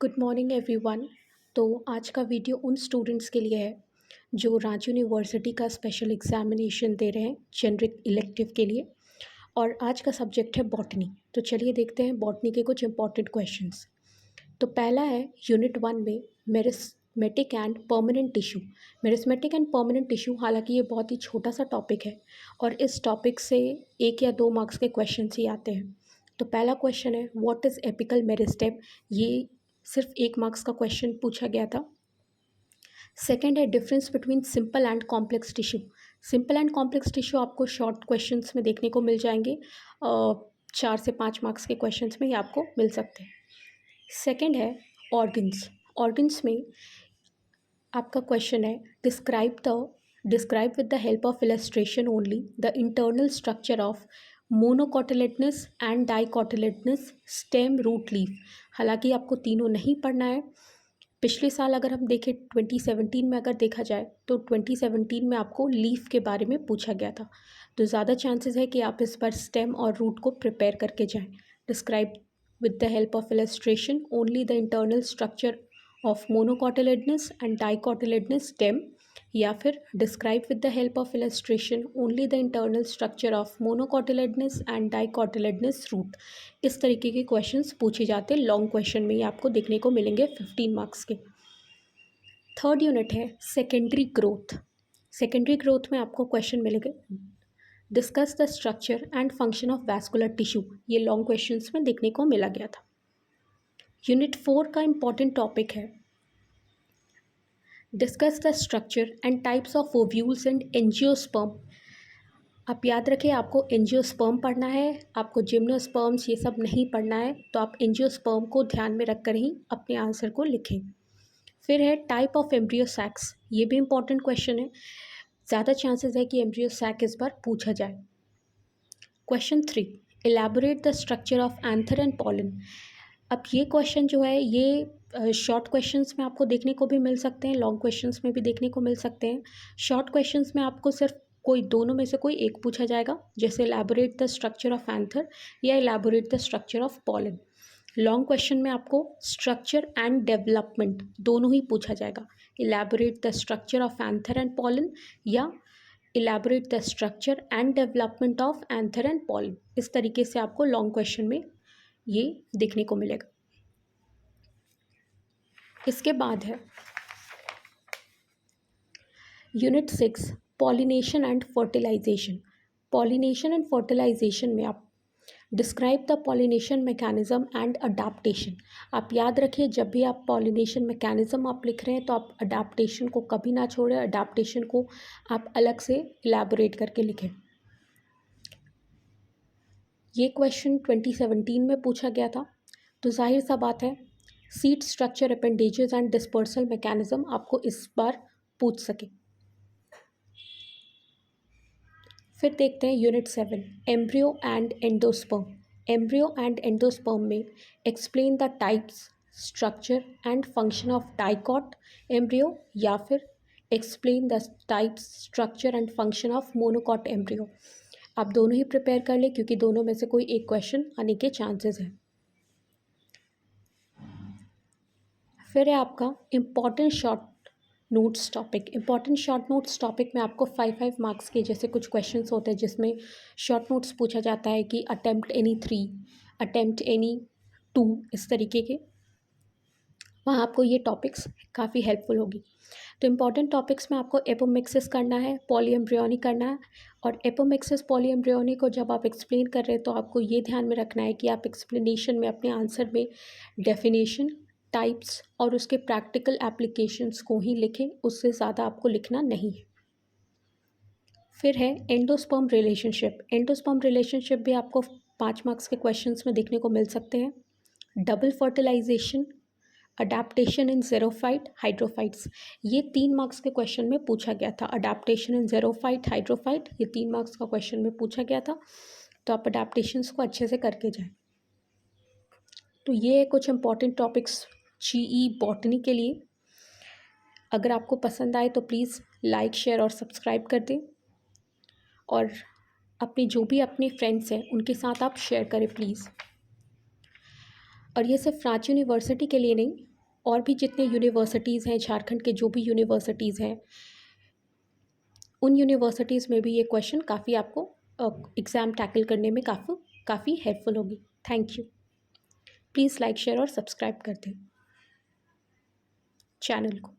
Good morning everyone. तो आज का वीडियो उन स्टूडेंट्स के लिए है जो रांची यूनिवर्सिटी का स्पेशल एग्जामिनेशन दे रहे हैं जेनरिक इलेक्टिव के लिए। और आज का सब्जेक्ट है बॉटनी। तो चलिए देखते हैं बॉटनी के कुछ इंपॉर्टेंट क्वेश्चंस। तो पहला है यूनिट 1 में meristematic and permanent tissue. Meristematic and permanent tissue, हालांकि ये बहुत ही छोटा सा टॉपिक है और इस टॉपिक से 1 या 2 मार्क्स के क्वेश्चन ही आते हैं। तो पहला क्वेश्चन है व्हाट इज़ एपिकल मेरिस्टेम। ये सिर्फ 1 मार्क्स का क्वेश्चन पूछा गया था। सेकेंड है difference between simple and complex tissue. Simple and complex tissue आपको शॉर्ट क्वेश्चंस में देखने को मिल जाएंगे। 4 से 5 मार्क्स के क्वेश्चंस में ये आपको मिल सकते हैं। सेकेंड है ऑर्गन्स। ऑर्गन्स में आपका क्वेश्चन है describe with the help of illustration only the internal structure of monocotyledonous and dicotyledonous stem root leaf. हालांकि आपको तीनों नहीं पढ़ना है। पिछले साल अगर हम देखें 2017 में, अगर देखा जाए तो 2017 में आपको लीफ के बारे में पूछा गया था। तो ज़्यादा चांसेस है कि आप इस बार स्टेम और रूट को प्रिपेयर करके जाएं। Describe with the help of illustration only the internal structure of monocotyledonous and dicotyledonous stem, या फिर describe with the help of illustration only the internal structure of monocotyledonous and dicotyledonous root. इस तरीके के questions पूछे जाते हैं long question में, ये आपको देखने को मिलेंगे 15 मार्क्स के। थर्ड यूनिट है सेकेंडरी ग्रोथ। सेकेंडरी ग्रोथ में आपको क्वेश्चन मिलेंगे discuss the structure and function of vascular tissue. ये लॉन्ग क्वेश्चंस में देखने को मिला गया था। यूनिट 4 का इंपॉर्टेंट टॉपिक है discuss the structure and types of ovules and angiosperm. आप याद रखें, आपको एंजियोस्पर्म पढ़ना है, आपको जिम्नोस्पर्म्स ये सब नहीं पढ़ना है। तो आप एंजियोस्पर्म को ध्यान में रखकर ही अपने आंसर को लिखें। फिर है टाइप ऑफ एम्ब्रियो सैक्स। ये भी इंपॉर्टेंट क्वेश्चन है, ज़्यादा चांसेस है कि एम्ब्रियो सैक इस बार पूछा जाए। Question 3 elaborate the structure of anther and pollen. अब ये क्वेश्चन जो है ये शॉर्ट क्वेश्चंस में आपको देखने को भी मिल सकते हैं, लॉन्ग क्वेश्चंस में भी देखने को मिल सकते हैं। शॉर्ट क्वेश्चंस में आपको सिर्फ कोई दोनों में से कोई एक पूछा जाएगा, जैसे elaborate the structure of anther या elaborate the structure of pollen. Long question में आपको स्ट्रक्चर एंड डेवलपमेंट दोनों ही पूछा जाएगा, elaborate the structure of anther and pollen या elaborate the structure and development of anther and pollen. इस तरीके से आपको लॉन्ग क्वेश्चन में ये देखने को मिलेगा। इसके बाद है unit 6 pollination and fertilisation. Pollination and fertilisation में आप describe the pollination mechanism and adaptation. आप याद रखिए, जब भी आप पॉलिनेशन मैकेनिज्म आप लिख रहे हैं तो आप अडाप्टेशन को कभी ना छोड़ें, अडाप्टेशन को आप अलग से इलैबोरेट करके लिखें। ये क्वेश्चन 2017 में पूछा गया था, तो जाहिर सा बात है seed structure, appendages and dispersal mechanism आपको इस बार पूछ सके। फिर देखते हैं unit 7 embryo and endosperm. Embryo and endosperm में explain the types, structure and function of dicot embryo, या फिर explain the types, structure and function of monocot embryo. आप दोनों ही प्रिपेयर कर लें क्योंकि दोनों में से कोई एक क्वेश्चन आने के चांसेस हैं। फिर है आपका important short notes topic. Important short notes topic में आपको 5 मार्क्स के जैसे कुछ क्वेश्चंस होते हैं जिसमें शॉर्ट नोट्स पूछा जाता है कि अटेम्प्ट एनी 3, अटेम्प्ट एनी 2, इस तरीके के। वहाँ आपको ये टॉपिक्स काफ़ी हेल्पफुल होगी। तो इम्पॉर्टेंट टॉपिक्स में आपको एपोमिक्सिस करना है, पॉलीएम्ब्रियोनी करना है। और एपोमिक्सिस पॉलीएम्ब्रियोनी को जब आप एक्सप्लेन कर रहे हैं तो आपको ये ध्यान में रखना है कि आप एक्सप्लेनेशन में अपने आंसर में डेफिनेशन, टाइप्स और उसके प्रैक्टिकल एप्लीकेशंस को ही लिखें, उससे ज़्यादा आपको लिखना नहीं है। फिर है एंडोस्पर्म रिलेशनशिप। एंडोस्पर्म रिलेशनशिप भी आपको 5 मार्क्स के क्वेश्चंस में देखने को मिल सकते हैं। डबल फर्टिलाइजेशन, अडाप्टेशन इन ज़ेरोफाइट, हाइड्रोफाइट्स, ये 3 मार्क्स के क्वेश्चन में पूछा गया था। अडाप्टेशन इन ज़ेरोफाइट, हाइड्रोफाइट, ये 3 मार्क्स का क्वेश्चन में पूछा गया था। तो आप अडाप्टेशंस को अच्छे से करके जाएं। तो ये है कुछ इंपॉर्टेंट टॉपिक्स जीई बॉटनी के लिए। अगर आपको पसंद आए तो प्लीज़ लाइक, शेयर और सब्सक्राइब कर दें, और अपने जो भी अपने फ्रेंड्स हैं उनके साथ आप शेयर करें प्लीज़। और ये सिर्फ रांची यूनिवर्सिटी के लिए नहीं, और भी जितने यूनिवर्सिटीज़ हैं, झारखंड के जो भी यूनिवर्सिटीज़ हैं, उन यूनिवर्सिटीज़ में भी ये क्वेश्चन काफ़ी आपको एग्ज़ाम टैकल करने में काफ़ी हेल्पफुल होगी। Thank you. Please like, share और सब्सक्राइब कर दें चैनल को।